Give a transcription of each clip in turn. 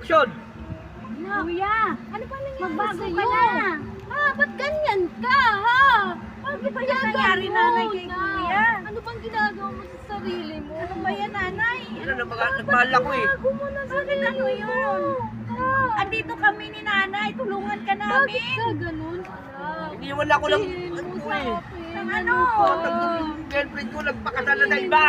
instruction. Kuya, Ano ba nangyari magbago sa'yo? ka na. Ba't ganyan ka, ha? Ano ba yung nangyari, nanay, kay kuya? Ano bang ginagawa mo sa sarili mo? Ano ba yan, nanay? Wala na nagmahal ako eh. Bago mo na sa Bakit ano yun? Andito kami ni nanay, tulungan ka Bakit namin. ka ganun, anak? Iniwan ako ng Ng ano? girlfriend ko, nagpakasal na sa iba.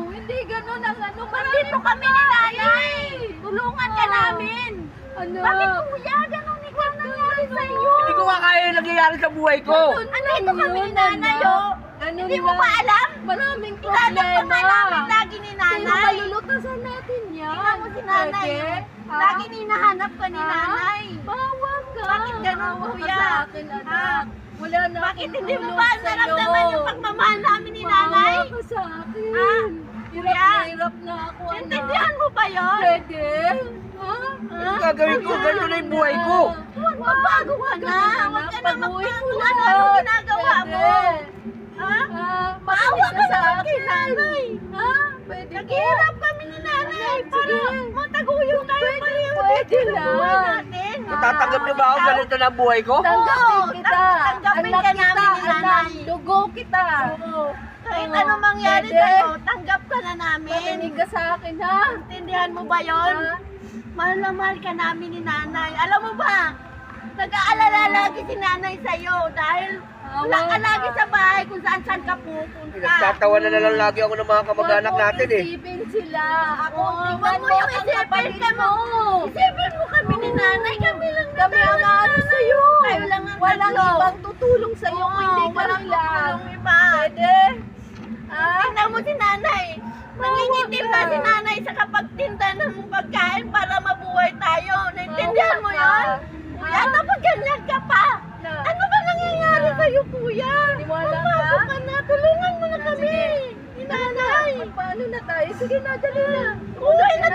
Hindi ganun ang ano. Andito kami ni nanay. Tulungan ka namin. Ano? Bakit kuya, ganun ikaw nangyari sa'yo? Hindi ko nga kaya yung nangyayari sa buhay ko. Andito kami ni nanay, oh. Ganun Hindi mo lang. ba alam? Maraming Ilalap problema. ka namin lagi ni Kaya nanay. malulutasan natin yan. Tingnan mo si nanay. Pwede? oh. Ha? Lagi hinahanap ka ni Ha? nanay. Bawa ka. Bakit ganun, Bawa ka kuya? sa akin, anak. Wala na Bakit akong hindi mo tulong ba sa'yo. naramdaman yung pagmamahal namin ni nanay? Bawa ka sa akin. Ha? Hirap Kuya? na hirap na ako, anak. Intindihan mo ba yun? Pwede? Ha? Ano gagawin ko? Ganito na yung buhay ko. Magbago ka na. Huwag ka na Pag-uwi ko magbago. na. Ano ginagawa mo? Ha? Ha? Maawa Maawa ka sa naman akin. kay nanay. Ha? Pwede po. Naghihirap kami ni nanay Sige. para mataguyod tayo pareho Pwede dito sa lang. buhay natin. Tatanggap niyo ba ako ganito na ang buhay ko? Tanggapin Oo, kita. tanggapin Anak ka kita, namin ni anak. nanay. Dugo kita. Kahit Oo. anong mangyari Pwede. sa'yo, tanggap ka na namin. Makinig ka sa akin, ha? Intindihan mo ba yon? Ha? Mahal na mahal ka namin ni nanay. Alam mo ba, nag-aalala lagi si nanay sa'yo dahil wala ka lagi sa bahay kung saan ka pupunta. Pinagtatawanan na lang lagi ako ng mga kamag-anak natin eh. Isipin sila. Ako, Huwag mo yung isipin ka mo. Isipin mo kami ni nanay. Kami lang Kami ang ano sa'yo. Tayo lang ang Walang tatlo. ibang tutulong sa'yo Oo, kung hindi kami walang lang. tutulong iba. Pwede? Ha? Tingnan mo si nanay. Nangingitim na si nanay sa kapagtinda ng pagkain para mabuhay tayo. Naintindihan mo yun? Kuya, dapat ganyan ka pa. Ano ba nangyayari sa'yo, kuya? Wala Magbago ka? ka na. Tulungan mo na kami. Ni nanay. Paano na tayo? Sige na, dali na. Uwi na